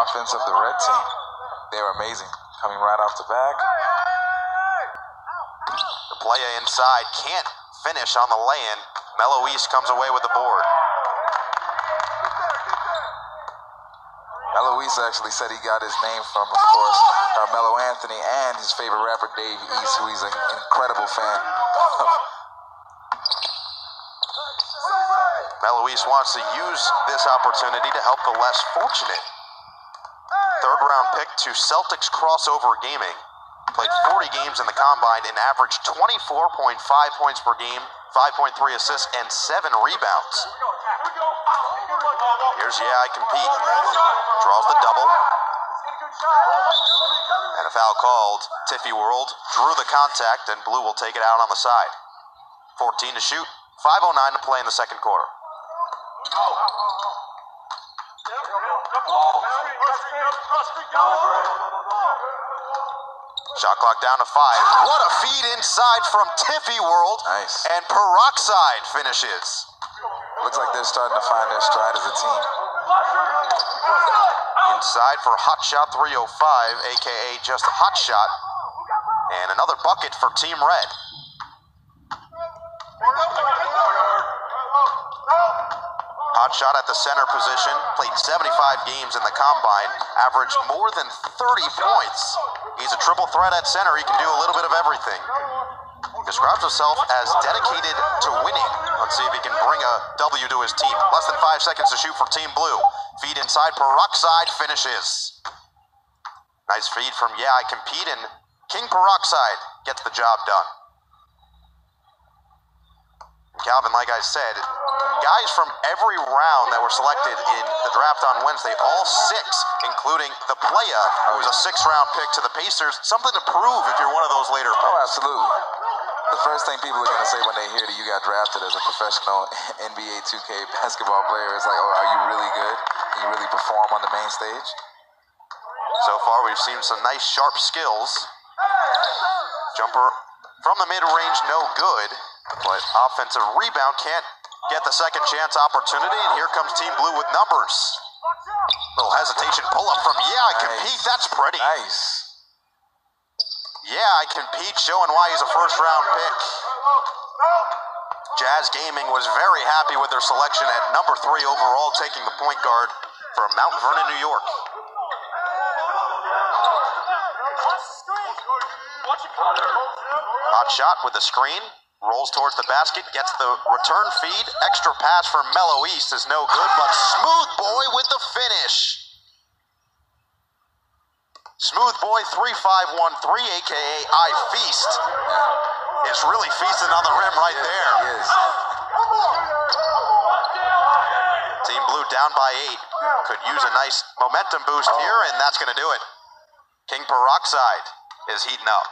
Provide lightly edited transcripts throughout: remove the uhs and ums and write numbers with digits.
offense of the red team. They were amazing, coming right off the back. The play inside can't finish on the lay-in. Meloise comes away with the board. Meloise actually said he got his name from, of course, Carmelo Anthony and his favorite rapper, Dave East, who he's an incredible fan of. Meloise wants to use this opportunity to help the less fortunate. Third-round pick to Celtics Crossover Gaming. Played 40 games in the Combine and averaged 24.5 points per game, 5.3 assists, and 7 rebounds. Here's Yeah, I Compete. Draws the double. And a foul called. Tiffy World drew the contact, and Blue will take it out on the side. 14 to shoot, 5:09 to play in the second quarter. Shot clock down to 5. What a feed inside from Tiffy World. Nice. And Peroxide finishes. Looks like they're starting to find their stride as a team. Inside for Hot Shot 305, a.k.a. just Hot Shot. And another bucket for Team Red. Hot Shot at the center position, played 75 games in the Combine, averaged more than 30 points. He's a triple threat at center. He can do a little bit of everything. Describes himself as dedicated to winning. Let's see if he can bring a W to his team. Less than 5 seconds to shoot for Team Blue. Feed inside, Peroxide finishes. Nice feed from Yeah, I Compete, and King Peroxide gets the job done. Calvin, like I said, guys from every round that were selected in the draft on Wednesday, all 6, including the Playa, who was a 6th-round pick to the Pacers. Something to prove if you're one of those later picks. Oh, absolutely. The first thing people are going to say when they hear that you got drafted as a professional NBA 2K basketball player is like, oh, are you really good? Can you really perform on the main stage? So far, we've seen some nice, sharp skills. Jumper from the mid-range, no good. But offensive rebound can't get the second chance opportunity. And here comes Team Blue with numbers. Little hesitation pull-up from Yeah, I Compete. That's pretty. Nice. Yeah, I Compete, showing why he's a first-round pick. Jazz Gaming was very happy with their selection at number 3 overall, taking the point guard from Mount Vernon, New York. Hot Shot with the screen. Rolls towards the basket, gets the return feed. Extra pass from Meloise is no good, but Smooth Boy with the finish. Smooth Boy 3513, a.k.a. I Feast, is really feasting on the rim right there. He is. Team Blue down by 8. Could use a nice momentum boost here, and that's going to do it. King Peroxide is heating up.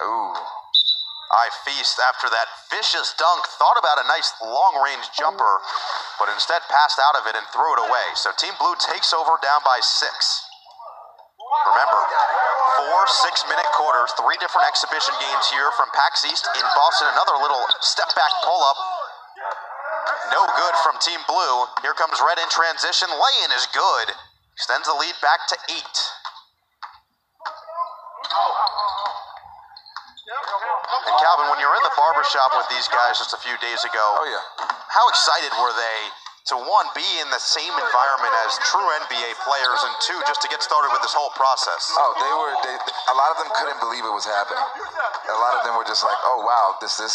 Ooh. I Feast, after that vicious dunk, thought about a nice long-range jumper, but instead passed out of it and threw it away. So Team Blue takes over down by 6. Remember, 4 6-minute quarters, 3 different exhibition games here from PAX East in Boston. Another little step-back pull-up. No good from Team Blue. Here comes Red in transition. Lay-in is good. Extends the lead back to 8. And Calvin, when you were in the barbershop with these guys just a few days ago, how excited were they to, 1, be in the same environment as true NBA players, and 2, just to get started with this whole process? Oh, a lot of them couldn't believe it was happening. A lot of them were just like, oh, wow, this is,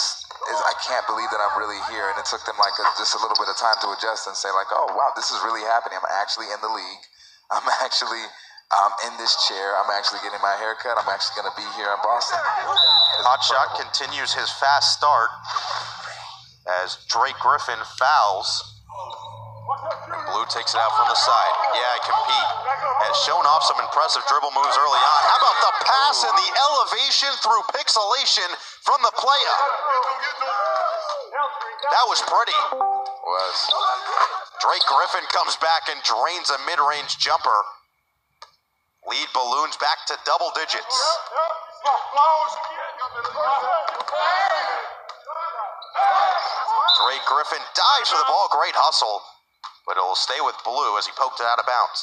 I can't believe that I'm really here. And it took them like just a little bit of time to adjust and say like, oh, wow, this is really happening. I'm actually in the league. I'm actually in this chair. I'm actually getting my hair cut. I'm actually going to be here in Boston. Hot Shot continues his fast start as Drake Griffin fouls. And Blue takes it out from the side. Yeah, I Compete. Has shown off some impressive dribble moves early on. How about the pass and the elevation through pixelation from the Playa? That was pretty. Drake Griffin comes back and drains a mid-range jumper. Lead balloons back to double digits. Drake Griffin dives for the ball. Great hustle. But it'll stay with Blue as he poked it out of bounds.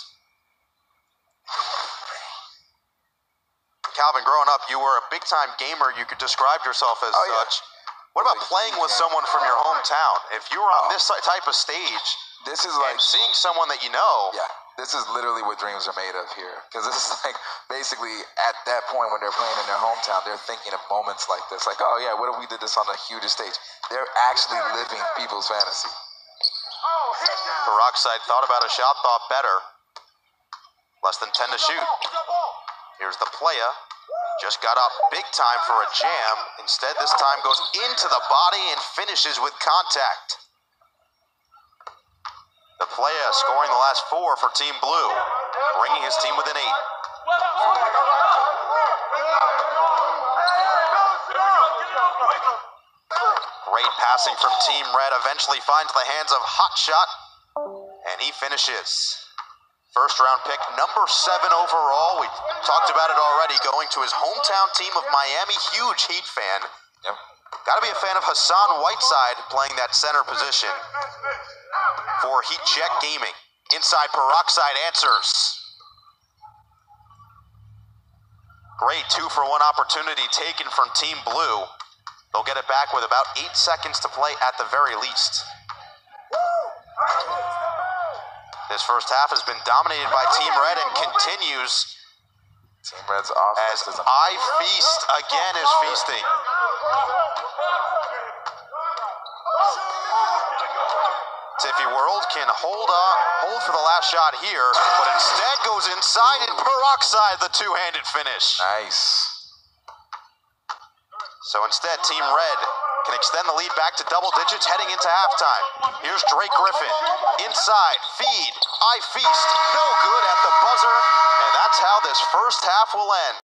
Calvin, growing up, you were a big-time gamer. You could describe yourself as such. What about playing with someone from your hometown? If you were on this type of stage, this is like seeing someone that you know. Yeah, this is literally what dreams are made of here. Because this is like basically at that point when they're playing in their hometown, they're thinking of moments like this. Like, oh yeah, what if we did this on the hugest stage? They're actually living people's fantasy. Peroxide thought about a shot, thought better. Less than 10 to shoot. Here's the playa. Just got up big time for a jam. Instead, this time goes into the body and finishes with contact. The playa scoring the last 4 for Team Blue, bringing his team within 8. Great passing from Team Red eventually finds the hands of Hotshot, and he finishes. First round pick, number 7 overall. We talked about it already, going to his hometown team of Miami. Huge Heat fan. Yep. Got to be a fan of Hassan Whiteside playing that center position for Heat Check Gaming. Inside, Peroxide answers. Great 2-for-1 opportunity taken from Team Blue. They'll get it back with about 8 seconds to play at the very least. This first half has been dominated by Team Red and continues. Team Red's offense as I Feast again is feasting. Tiffy World can hold for the last shot here, but instead goes inside and Peroxide the two-handed finish. Nice. So instead, Team Red can extend the lead back to double digits heading into halftime. Here's Drake Griffin. Inside, feed, I Feast. No good at the buzzer, and that's how this first half will end.